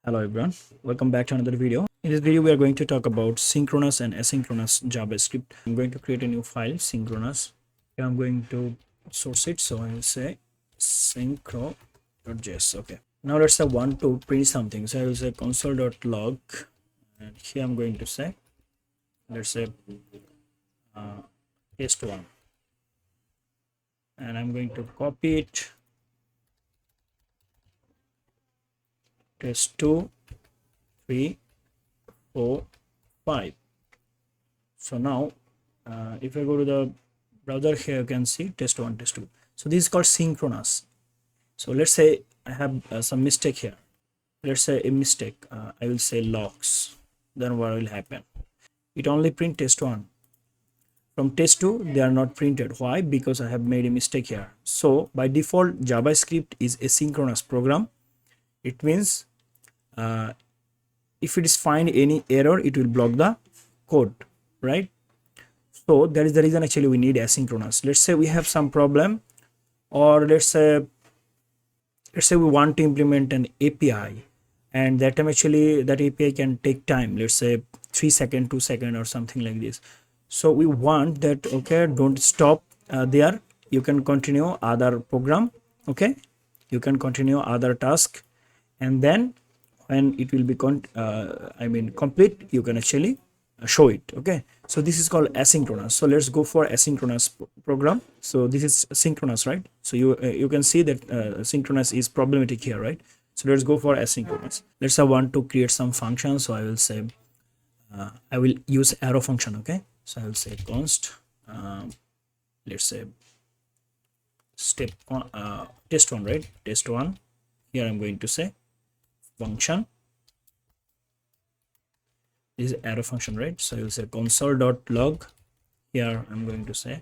Hello everyone, welcome back to another video. In this video, we are going to talk about synchronous and asynchronous JavaScript. I'm going to create a new file, synchronous. Here I'm going to source it, so I'll say synchro.js. Okay. Now let's say want to print something. So I will say console.log, and here I'm going to say, let's say test1, and I'm going to copy it, test2, 3, 4, 5. So now if I go to the browser, here you can see test1, test2. So this is called synchronous. So let's say I have some mistake here. Let's say a mistake. I will say logs. Then what will happen? It only print test1. From test2 they are not printed. Why? Because I have made a mistake here. So by default JavaScript is a synchronous program. It means if it is find any error, it will block the code, right? So that is the reason actually we need asynchronous. Let's say we have some problem, or let's say we want to implement an API, and that time actually that API can take time, let's say 3 seconds, 2 seconds or something like this. So we want that, okay, don't stop there, you can continue other program, okay, you can continue other task, and then when it will be complete, you can actually show it. Okay, so this is called asynchronous. So let's go for asynchronous program. So this is synchronous, right? So you can see that synchronous is problematic here, right? So let's go for asynchronous. Let's say I want to create some function, so I will say I will use arrow function. Okay, so I will say const let's say step one, test1, right? Test1. Here I'm going to say function. This is arrow function, right? So you'll say console.log. Here I'm going to say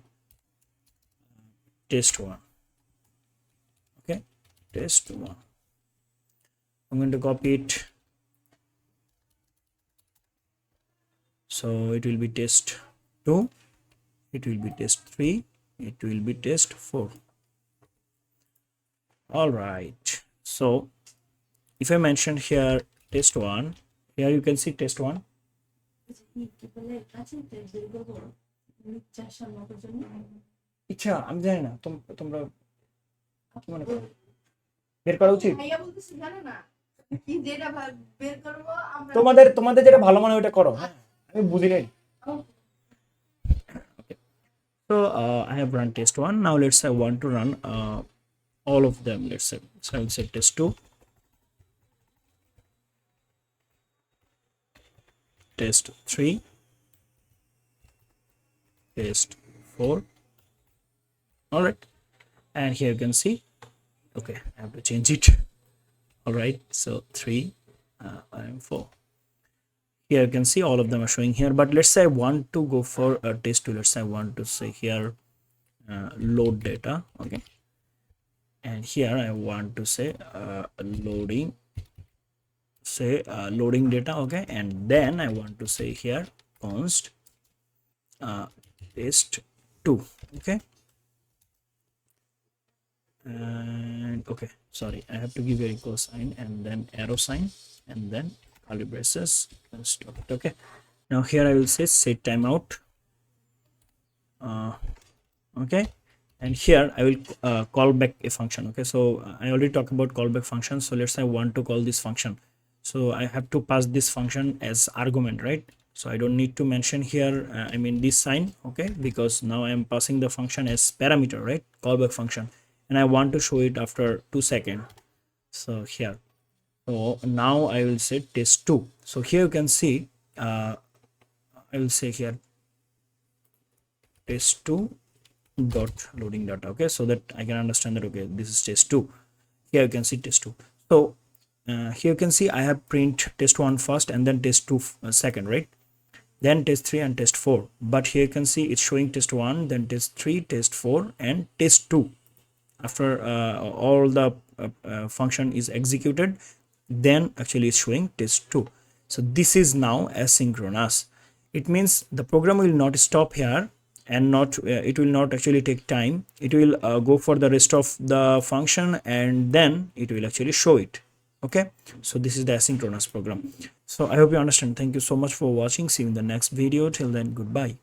test1. Okay, test1. I'm going to copy it. So it will be test2, it will be test3, it will be test4. All right, so if I mention here test1, here you can see test1. ইচ্ছা আমি জানি না, তোমরা কি মনে করো বের করা উচিত? তোমাদের যেটা ভালো মনে হয় ওটা করো, হ্যাঁ আমি বুঝি নাই। So I have run test1. Now let's say I want to run all of them. Let's say, so I will say test2, test3, test4. All right, and here you can see, okay, I have to change it. All right, so 3 and 4. Here you can see all of them are showing here, but let's say I want to go for a test2. Let's say I want to say here load data. Okay, and here I want to say loading data. Okay, and then I want to say here const test2. Okay, and okay, sorry, I have to give a equal sign and then arrow sign and then curly braces and stop it. Okay, now here I will say set timeout. Okay, and here I will call back a function. Okay, so I already talked about callback function. So let's say I want to call this function, so I have to pass this function as argument, right? So I don't need to mention here this sign, okay, because now I am passing the function as parameter, right? Callback function, and I want to show it after 2 seconds. So here, so now I will say test2. So here you can see I will say here test2 dot loading data. Okay, so that I can understand that, okay, this is test2. Here you can see test2. So here you can see I have print test1 first and then test2 second, right? Then test3 and test4. But here you can see it's showing test1, then test3, test4 and test2. After all the function is executed, then actually it's showing test2. So this is now asynchronous. It means the program will not stop here, and not it will not actually take time. It will go for the rest of the function, and then it will actually show it. Okay, so this is the asynchronous program. So I hope you understand. Thank you so much for watching. See you in the next video. Till then, goodbye.